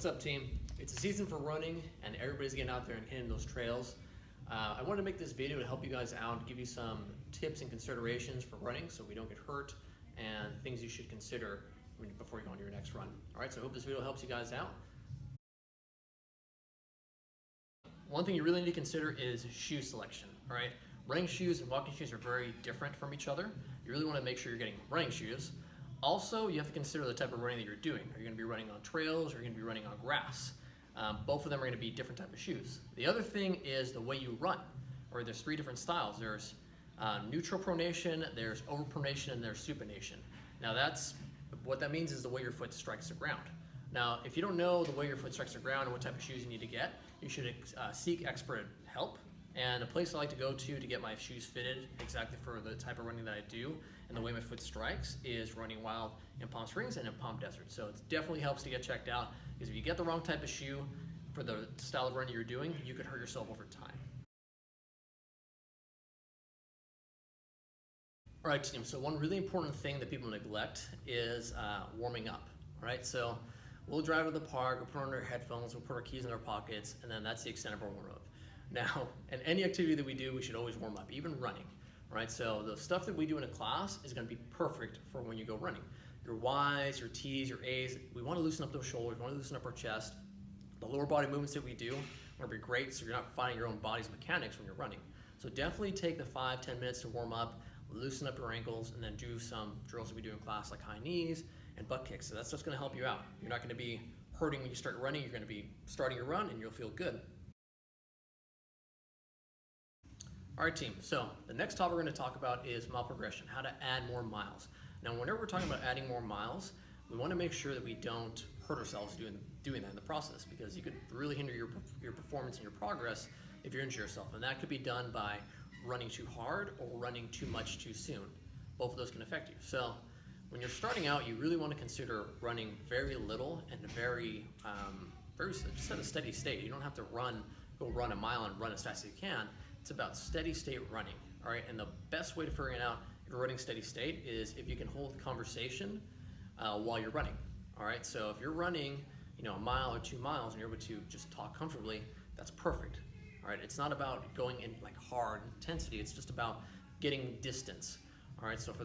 What's up, team? It's a season for running and everybody's getting out there and hitting those trails. I wanted to make this video to help you guys out, give you some tips and considerations for running so we don't get hurt and things you should consider before you go on your next run. Alright, so I hope this video helps you guys out. One thing you really need to consider is shoe selection. Alright, running shoes and walking shoes are very different from each other. You really want to make sure you're getting running shoes. Also, you have to consider the type of running that you're doing. Are you going to be running on trails or are you going to be running on grass? Both of them are going to be different type of shoes. The other thing is the way you run. Or there's three different styles. There's neutral pronation, there's overpronation, and there's supination. Now what that means is the way your foot strikes the ground. Now, if you don't know the way your foot strikes the ground and what type of shoes you need to get, you should seek expert help. And a place I like to go to get my shoes fitted exactly for the type of running that I do and the way my foot strikes is Running Wild in Palm Springs and in Palm Desert. So it definitely helps to get checked out, because if you get the wrong type of shoe for the style of running you're doing, you could hurt yourself over time. All right, team, so one really important thing that people neglect is warming up. All right, so we'll drive to the park, we'll put on our headphones, we'll put our keys in our pockets, and then that's the extent of our warm-up. Now, in any activity that we do, we should always warm up, even running, right? So the stuff that we do in a class is gonna be perfect for when you go running. Your Ys, your Ts, your As, we wanna loosen up those shoulders, we wanna loosen up our chest. The lower body movements that we do are gonna be great, so you're not fighting your own body's mechanics when you're running. So definitely take the 5-10 minutes to warm up, loosen up your ankles, and then do some drills that we do in class like high knees and butt kicks. So that's just gonna help you out. You're not gonna be hurting when you start running, you're gonna be starting your run and you'll feel good. All right, team, so the next topic we're going to talk about is mile progression, how to add more miles. Now, whenever we're talking about adding more miles, we want to make sure that we don't hurt ourselves doing that in the process, because you could really hinder your performance and your progress if you injure yourself. And that could be done by running too hard or running too much too soon. Both of those can affect you. So when you're starting out, you really want to consider running very little and just at a steady state. You don't have to go run a mile and run as fast as you can. It's about steady state running, all right? And the best way to figure it out if you're running steady state is if you can hold conversation while you're running, all right? So if you're running, a mile or 2 miles and you're able to just talk comfortably, that's perfect, all right? It's not about going in like hard intensity, it's just about getting distance, all right? So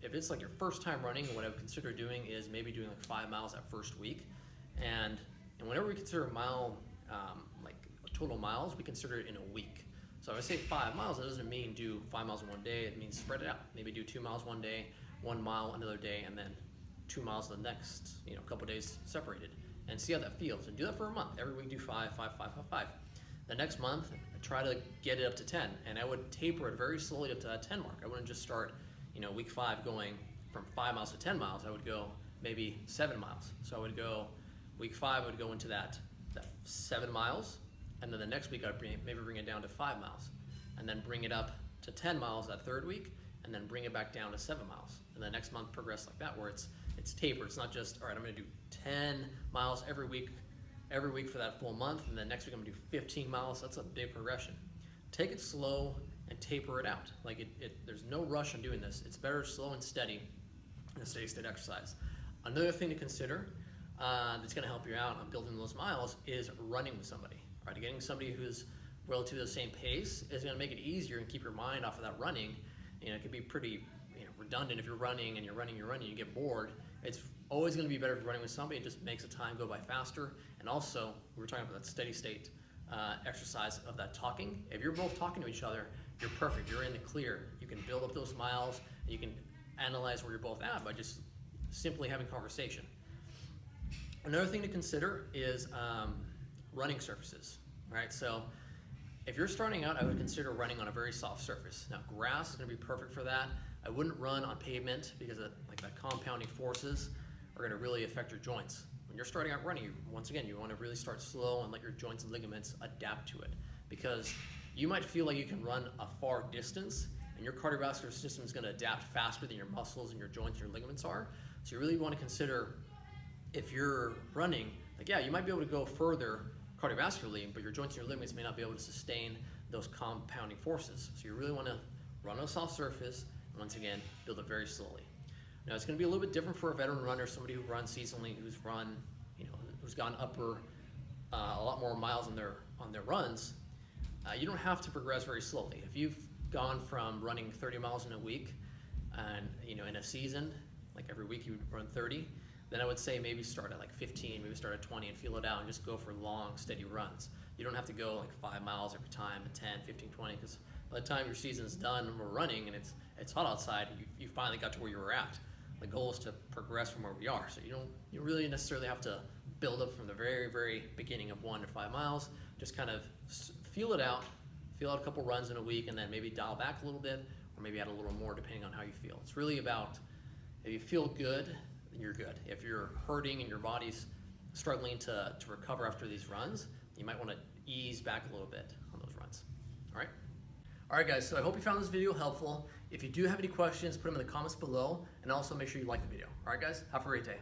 if it's like your first time running, what I would consider doing is maybe doing like 5 miles that first week. And whenever we consider a mile, like total miles, we consider it in a week. So if I say 5 miles, that doesn't mean do 5 miles in one day, it means spread it out. Maybe do 2 miles one day, 1 mile another day, and then 2 miles the next, couple days separated. And see how that feels. And do that for a month. Every week do 5, 5, 5, 5, 5. The next month, try to get it up to 10. And I would taper it very slowly up to that 10 mark. I wouldn't just start, week 5 going from 5 miles to 10 miles. I would go maybe 7 miles. So I would go, week 5, I would go into that 7 miles. And then the next week, I'd maybe bring it down to 5 miles, and then bring it up to 10 miles that third week, and then bring it back down to 7 miles. And the next month progress like that, where it's tapered. It's not just, all right, I'm gonna do 10 miles every week for that full month, and then next week I'm gonna do 15 miles. That's a big progression. Take it slow and taper it out. Like there's no rush on doing this. It's better slow and steady in a steady state exercise. Another thing to consider that's gonna help you out on building those miles is running with somebody. Right, getting somebody who's relatively the same pace is going to make it easier and keep your mind off of that running. It could be pretty redundant if you're running and you get bored. It's always going to be better if you're running with somebody. It just makes the time go by faster. And also, we were talking about that steady state exercise of that talking. If you're both talking to each other, you're perfect. You're in the clear. You can build up those miles, and you can analyze where you're both at by just simply having conversation. Another thing to consider is running surfaces, right? So if you're starting out, I would consider running on a very soft surface. Now, grass is gonna be perfect for that. I wouldn't run on pavement because the compounding forces are gonna really affect your joints. When you're starting out running, once again, you wanna really start slow and let your joints and ligaments adapt to it, because you might feel like you can run a far distance and your cardiovascular system is gonna adapt faster than your muscles and your joints and your ligaments are. So you really wanna consider, if you're running, you might be able to go further cardiovascularly, but your joints and your ligaments may not be able to sustain those compounding forces. So you really want to run on a soft surface, and once again, build it very slowly. Now, it's going to be a little bit different for a veteran runner, somebody who runs seasonally, who's run who's gone a lot more miles on their runs, you don't have to progress very slowly. If you've gone from running 30 miles in a week, and in a season, like every week you would run 30, then I would say maybe start at like 15, maybe start at 20 and feel it out and just go for long, steady runs. You don't have to go like 5 miles every time, 10, 15, 20, because by the time your season's done and we're running and it's hot outside, you finally got to where you were at. The goal is to progress from where we are. So you really necessarily have to build up from the very, very beginning of 1 to 5 miles. Just kind of feel it out a couple runs in a week, and then maybe dial back a little bit, or maybe add a little more depending on how you feel. It's really about, if you feel good, then you're good. If you're hurting and your body's struggling to recover after these runs, you might want to ease back a little bit on those runs. All right, guys, so I hope you found this video helpful. If you do have any questions, put them in the comments below, and also make sure you like the video. All right, guys, have a great day.